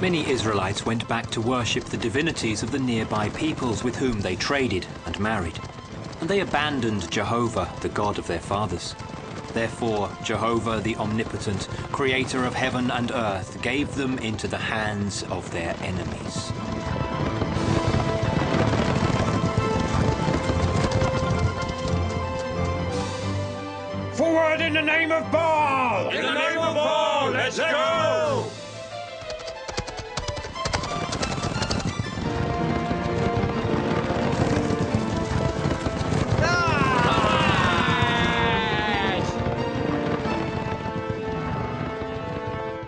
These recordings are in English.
Many Israelites went back to worship the divinities of the nearby peoples with whom they traded and married. And they abandoned Jehovah, the God of their fathers. Therefore, Jehovah, the omnipotent, creator of heaven and earth, gave them into the hands of their enemies. Forward in the name of Baal! In the name of Baal, let's go!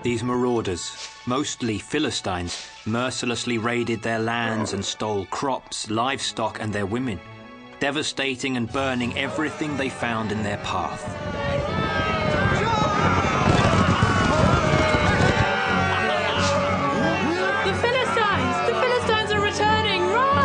These marauders, mostly Philistines, mercilessly raided their lands and stole crops, livestock, and their women, devastating and burning everything they found in their path. The Philistines are returning! Run!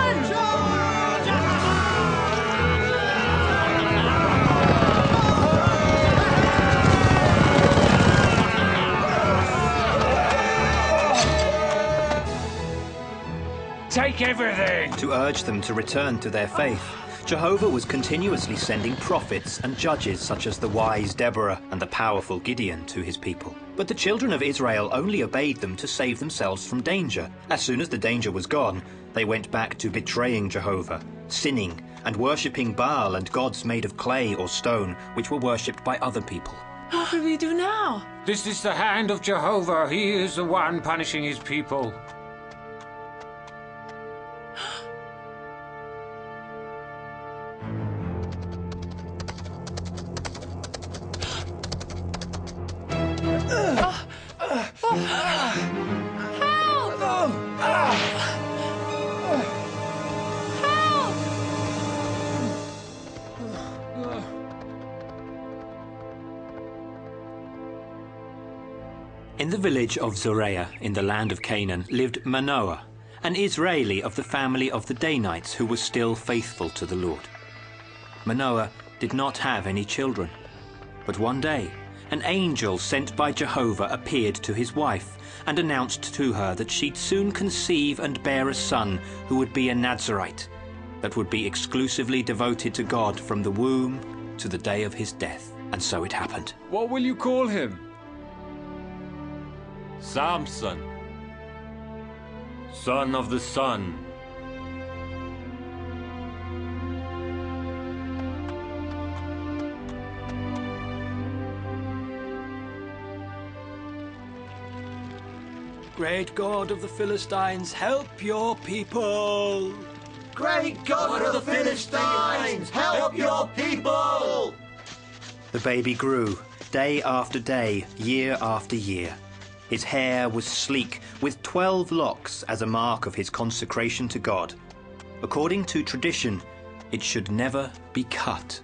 Take everything! To urge them to return to their faith, Jehovah was continuously sending prophets and judges such as the wise Deborah and the powerful Gideon to his people. But the children of Israel only obeyed them to save themselves from danger. As soon as the danger was gone, they went back to betraying Jehovah, sinning, and worshipping Baal and gods made of clay or stone, which were worshipped by other people. What will we do now? This is the hand of Jehovah. He is the one punishing his people. In the village of Zoreah, in the land of Canaan, lived Manoah, an Israeli of the family of the Danites who was still faithful to the Lord. Manoah did not have any children, but one day an angel sent by Jehovah appeared to his wife and announced to her that she'd soon conceive and bear a son who would be a Nazirite, that would be exclusively devoted to God from the womb to the day of his death. And so it happened. What will you call him? Samson, son of the sun. Great God of the Philistines, help your people! Great God of the Philistines, help your people! The baby grew, day after day, year after year. His hair was sleek, with 12 locks as a mark of his consecration to God. According to tradition, it should never be cut.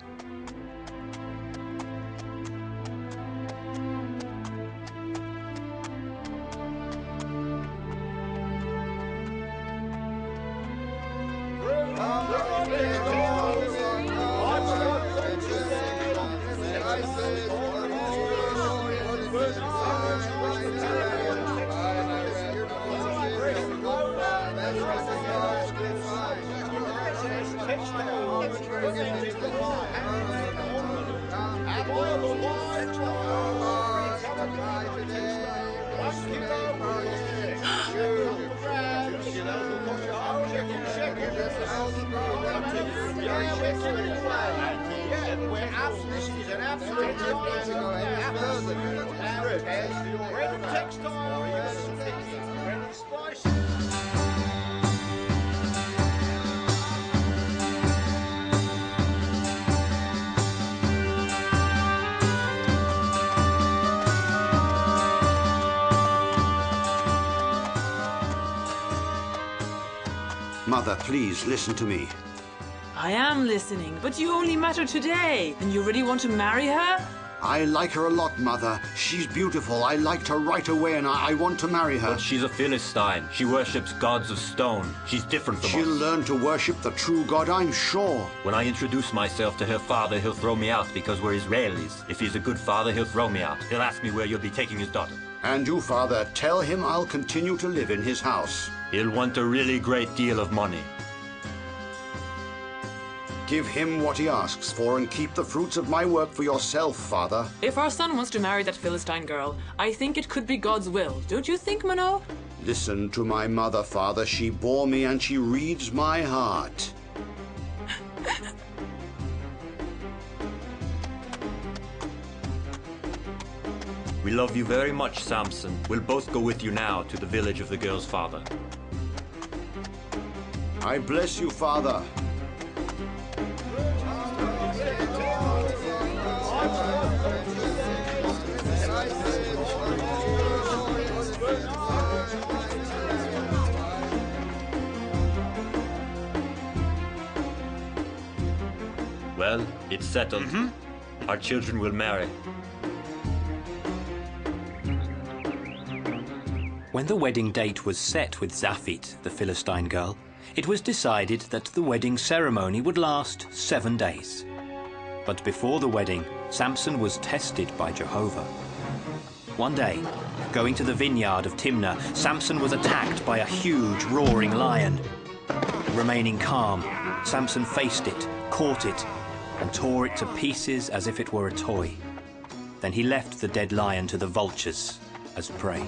Mother, please listen to me. I am listening, but you only met her today, and you really want to marry her? I like her a lot, Mother. She's beautiful. I liked her right away, and I want to marry her. But she's a Philistine. She worships gods of stone. She's different from She'll us. learn to worship the true God, I'm sure. When I introduce myself to her father, he'll throw me out because we're Israelis. If he's a good father, he'll throw me out. He'll ask me where you'll be taking his daughter. And you, Father, tell him I'll continue to live in his house. He'll want a really great deal of money. Give him what he asks for and keep the fruits of my work for yourself, Father. If our son wants to marry that Philistine girl, I think it could be God's will. Don't you think, Manoah? Listen to my mother, Father. She bore me and she reads my heart. We love you very much, Samson. We'll both go with you now to the village of the girl's father. I bless you, Father. Well, it's settled. Our children will marry. When the wedding date was set with Zaphit, the Philistine girl, it was decided that the wedding ceremony would last 7 days. But before the wedding, Samson was tested by Jehovah. One day, going to the vineyard of Timnah, Samson was attacked by a huge roaring lion. Remaining calm, Samson faced it, caught it, and tore it to pieces as if it were a toy. Then he left the dead lion to the vultures as prey.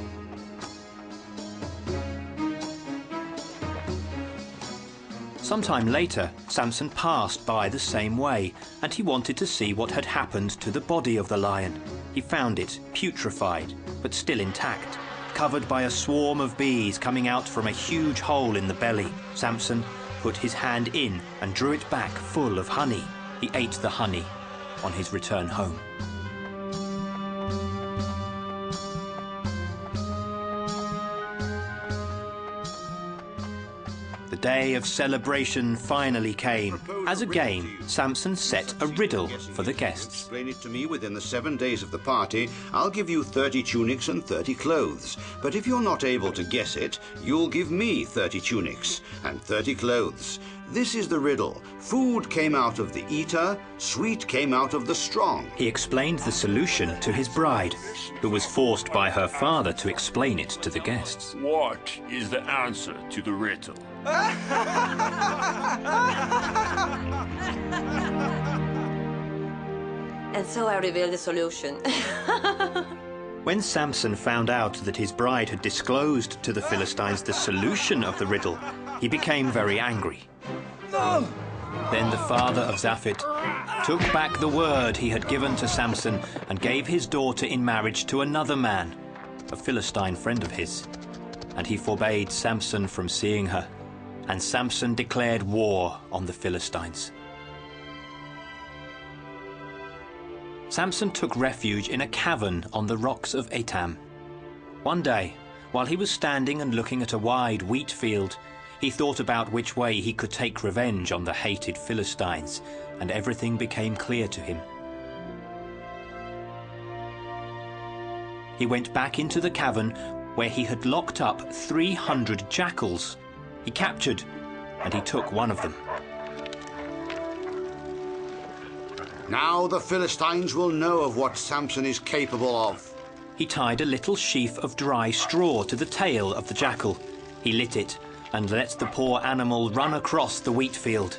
Sometime later, Samson passed by the same way, and he wanted to see what had happened to the body of the lion. He found it putrefied, but still intact, covered by a swarm of bees coming out from a huge hole in the belly. Samson put his hand in and drew it back full of honey. He ate the honey on his return home. The day of celebration finally came. As a game, Samson set a riddle for the guests. Explain it to me within the 7 days of the party. I'll give you 30 tunics and 30 clothes. But if you're not able to guess it, you'll give me 30 tunics and 30 clothes. This is the riddle. Food came out of the eater, sweet came out of the strong. He explained the solution to his bride, who was forced by her father to explain it to the guests. What is the answer to the riddle? And so I revealed the solution. When Samson found out that his bride had disclosed to the Philistines the solution of the riddle, he became very angry. No! Then the father of Zaphit took back the word he had given to Samson and gave his daughter in marriage to another man, a Philistine friend of his. And he forbade Samson from seeing her, and Samson declared war on the Philistines. Samson took refuge in a cavern on the rocks of Etam. One day, while he was standing and looking at a wide wheat field, he thought about which way he could take revenge on the hated Philistines, and everything became clear to him. He went back into the cavern where he had locked up 300 jackals. He captured, and he took one of them. Now the Philistines will know of what Samson is capable of. He tied a little sheaf of dry straw to the tail of the jackal. He lit it and let the poor animal run across the wheat field.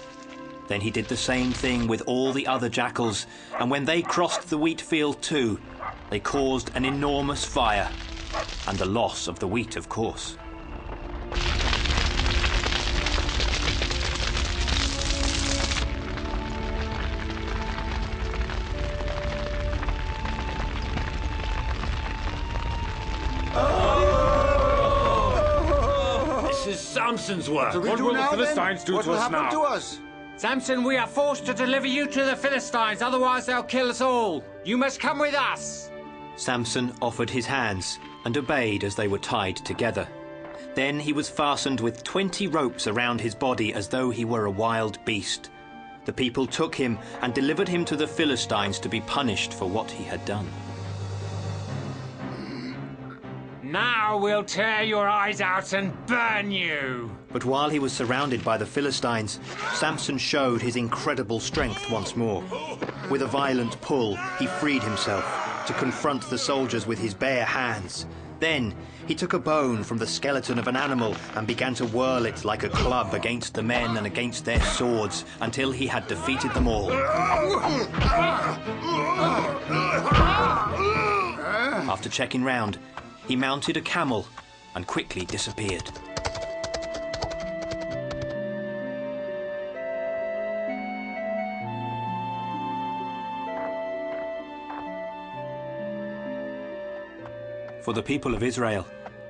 Then he did the same thing with all the other jackals, and when they crossed the wheat field too, they caused an enormous fire, and the loss of the wheat, of course. Samson's work. What will the Philistines do to us now? What will happen to us? Samson, we are forced to deliver you to the Philistines, otherwise they'll kill us all. You must come with us. Samson offered his hands and obeyed as they were tied together. Then he was fastened with 20 ropes around his body as though he were a wild beast. the people took him and delivered him to the Philistines to be punished for what he had done. Now we'll tear your eyes out and burn you! But while he was surrounded by the Philistines, Samson showed his incredible strength once more. With a violent pull, he freed himself to confront the soldiers with his bare hands. Then he took a bone from the skeleton of an animal and began to whirl it like a club against the men and against their swords until he had defeated them all. After checking round, he mounted a camel and quickly disappeared. For the people of Israel,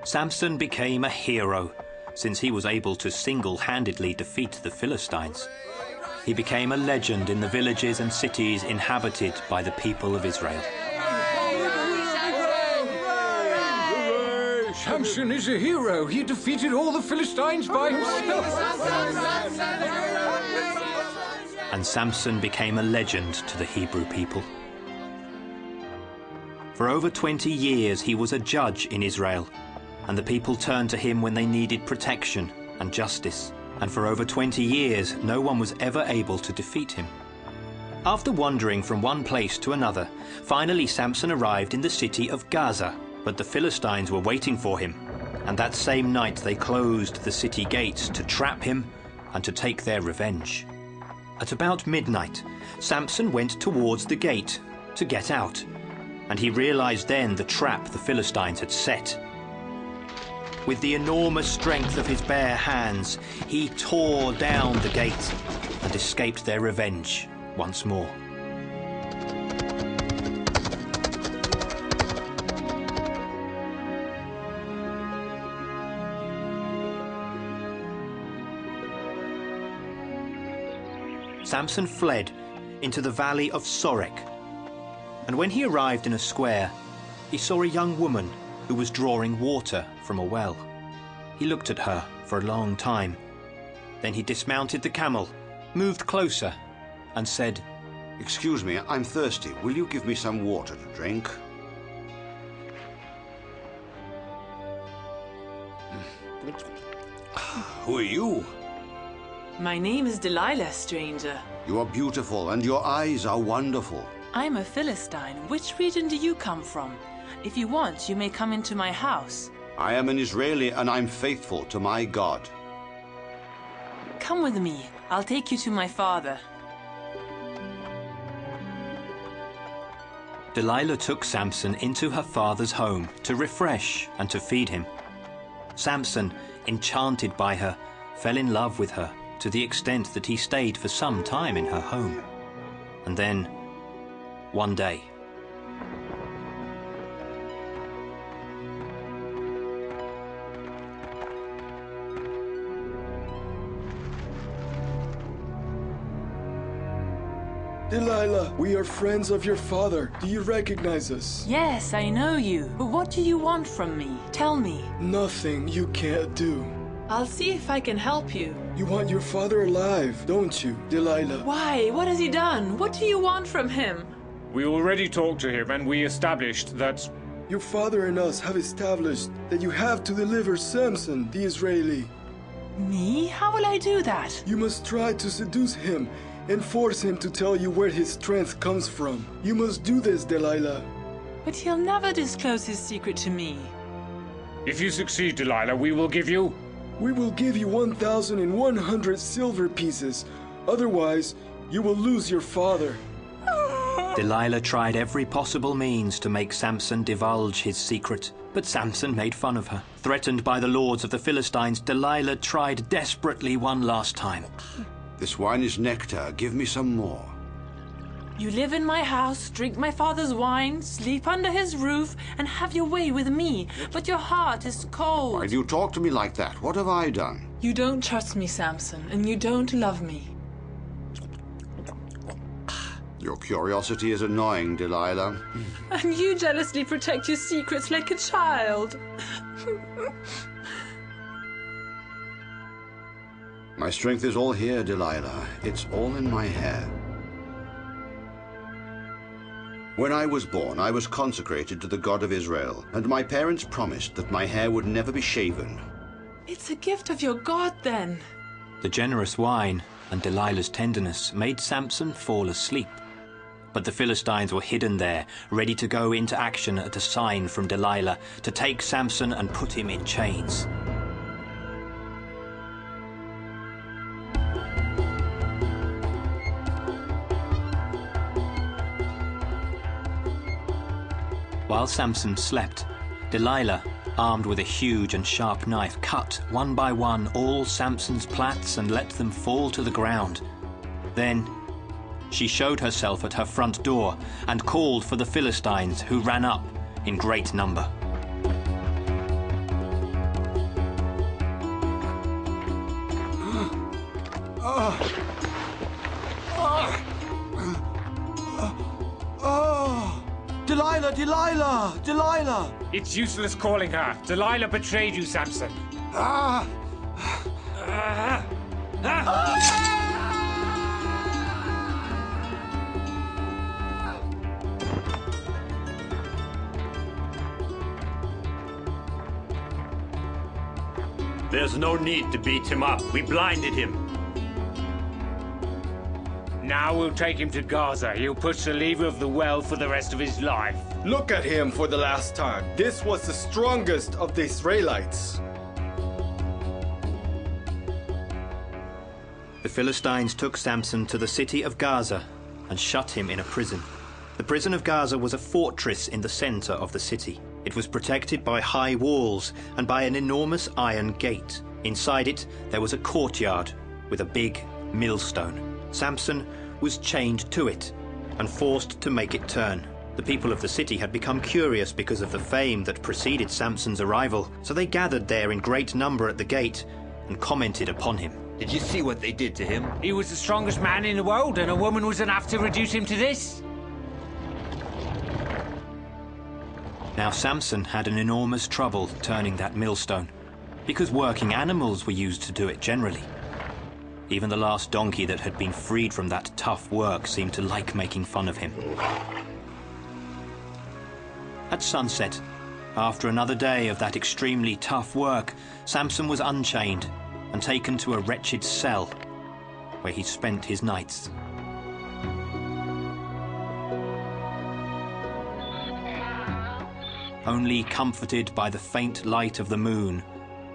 Samson became a hero, since he was able to single-handedly defeat the Philistines. He became a legend in the villages and cities inhabited by the people of Israel. Samson is a hero. He defeated all the Philistines by himself. And Samson became a legend to the Hebrew people. For over 20 years he was a judge in Israel, and the people turned to him when they needed protection and justice. And for over 20 years no one was ever able to defeat him. After wandering from one place to another, finally Samson arrived in the city of Gaza. But the Philistines were waiting for him, and that same night they closed the city gates to trap him and to take their revenge. At about midnight, Samson went towards the gate to get out, and he realized then the trap the Philistines had set. With the enormous strength of his bare hands, he tore down the gate and escaped their revenge once more. Samson fled into the valley of Sorek, and when he arrived in a square, he saw a young woman who was drawing water from a well. He looked at her for a long time. Then he dismounted the camel, moved closer, and said, "Excuse me, I'm thirsty. Will you give me some water to drink?" Who are you? My name is Delilah, stranger. You are beautiful, and your eyes are wonderful. I'm a Philistine. Which region do you come from? If you want, you may come into my house. I am an Israeli, and I'm faithful to my God. Come with me. I'll take you to my father. Delilah took Samson into her father's home to refresh and to feed him. Samson, enchanted by her, fell in love with her to the extent that he stayed for some time in her home. And then, one day, Delilah, we are friends of your father. Do you recognize us? Yes, I know you. But what do you want from me? Tell me. Nothing you can't do. I'll see if I can help you. You want your father alive, don't you, Delilah? Why? What has he done? What do you want from him? We already talked to him and we established that... Your father and us have established that you have to deliver Samson, the Israeli. Me? How will I do that? You must try to seduce him and force him to tell you where his strength comes from. You must do this, Delilah. But he'll never disclose his secret to me. If you succeed, Delilah, we will give you... We will give you 1,100 silver pieces. Otherwise, you will lose your father. Delilah tried every possible means to make Samson divulge his secret, but Samson made fun of her. Threatened by the lords of the Philistines, Delilah tried desperately one last time. This wine is nectar. Give me some more. You live in my house, drink my father's wine, sleep under his roof, and have your way with me. But your heart is cold. Why do you talk to me like that? What have I done? You don't trust me, Samson, and you don't love me. Your curiosity is annoying, Delilah. And you jealously protect your secrets like a child. My strength is all here, Delilah. It's all in my hair. When I was born, I was consecrated to the God of Israel, and my parents promised that my hair would never be shaven. It's a gift of your God, then. The generous wine and Delilah's tenderness made Samson fall asleep. But the Philistines were hidden there, ready to go into action at a sign from Delilah to take Samson and put him in chains. While Samson slept, Delilah, armed with a huge and sharp knife, cut one by one all Samson's plaits and let them fall to the ground. Then she showed herself at her front door and called for the Philistines, who ran up in great number. Delilah, Delilah, Delilah! It's useless calling her. Delilah betrayed you, Samson. There's no need to beat him up. We blinded him. Now we'll take him to Gaza. He'll push the lever of the well for the rest of his life. Look at him for the last time. This was the strongest of the Israelites. The Philistines took Samson to the city of Gaza and shut him in a prison. The prison of Gaza was a fortress in the center of the city. It was protected by high walls and by an enormous iron gate. Inside it, there was a courtyard with a big millstone. Samson was chained to it and forced to make it turn. The people of the city had become curious because of the fame that preceded Samson's arrival, so they gathered there in great number at the gate and commented upon him. Did you see what they did to him? He was the strongest man in the world, and a woman was enough to reduce him to this. Now Samson had an enormous trouble turning that millstone, because working animals were used to do it generally. Even the last donkey that had been freed from that tough work seemed to like making fun of him. At sunset, after another day of that extremely tough work, Samson was unchained and taken to a wretched cell, where he spent his nights. Only comforted by the faint light of the moon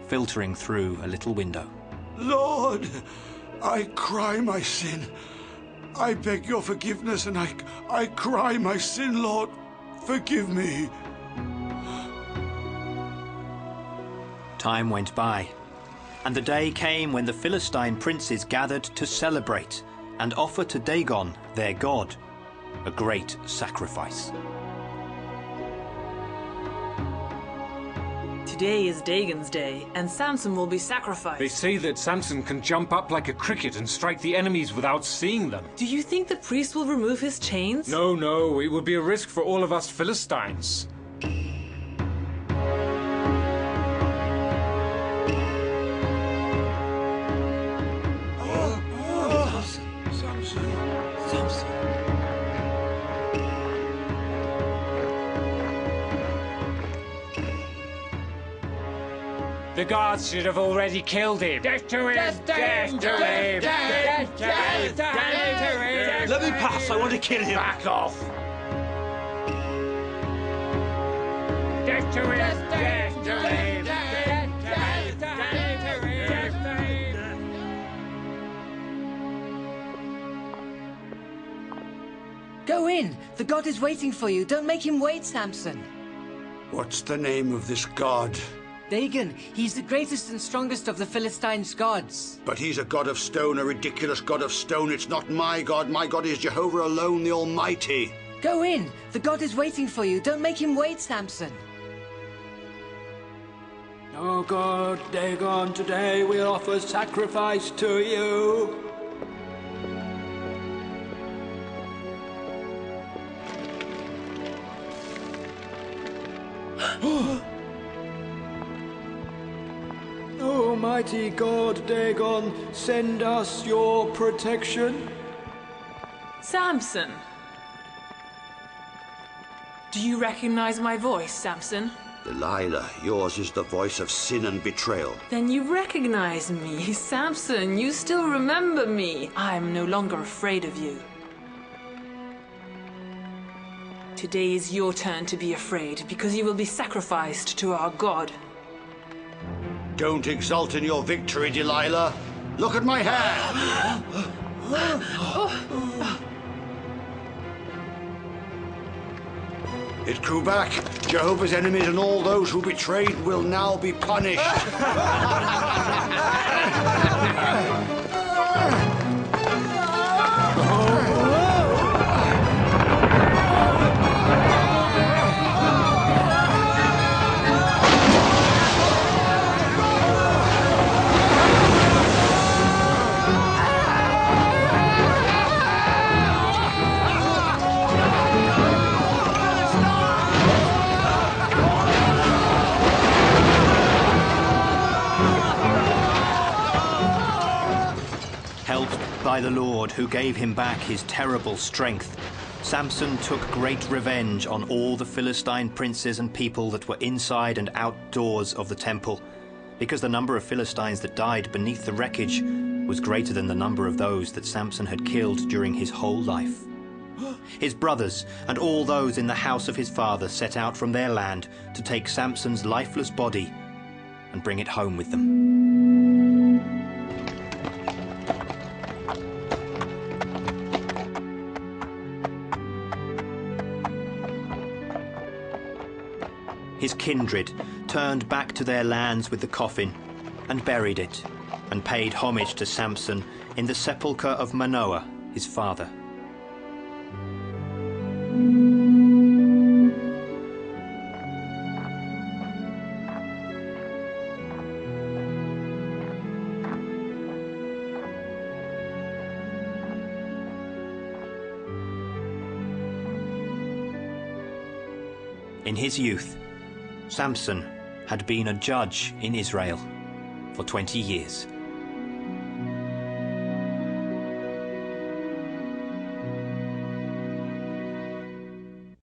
filtering through a little window. Lord, I cry my sin. I beg your forgiveness, and I cry my sin, Lord. Forgive me. Time went by, and the day came when the Philistine princes gathered to celebrate and offer to Dagon, their god, a great sacrifice. Today is Dagon's day, and Samson will be sacrificed. They say that Samson can jump up like a cricket and strike the enemies without seeing them. Do you think the priest will remove his chains? No, it would be a risk for all of us Philistines. The guards should have already killed him. Death to him! Death to him! Death to him! Let me pass. I want to kill him. Back off! Death to him! Death to him! Death to him! Go in. The god is waiting for you. Don't make him wait, Samson. What's the name of this god? Dagon. He's the greatest and strongest of the Philistines' gods. But he's a god of stone, a ridiculous god of stone. It's not my god. My god is Jehovah alone, the Almighty. Go in. The god is waiting for you. Don't make him wait, Samson. Oh God, Dagon, today we offer sacrifice to you. Oh mighty god Dagon send us your protection? Samson! Do you recognize my voice, Samson? Delilah, yours is the voice of sin and betrayal. Then you recognize me. Samson, you still remember me. I'm no longer afraid of you. Today is your turn to be afraid, because you will be sacrificed to our God. Don't exult in your victory, Delilah. Look at my hair! It grew back. Jehovah's enemies and all those who betrayed will now be punished. By the Lord, who gave him back his terrible strength, Samson took great revenge on all the Philistine princes and people that were inside and outdoors of the temple, because the number of Philistines that died beneath the wreckage was greater than the number of those that Samson had killed during his whole life. His brothers and all those in the house of his father set out from their land to take Samson's lifeless body and bring it home with them. His kindred turned back to their lands with the coffin and buried it, and paid homage to Samson in the sepulchre of Manoah, his father. In his youth, Samson had been a judge in Israel for 20 years.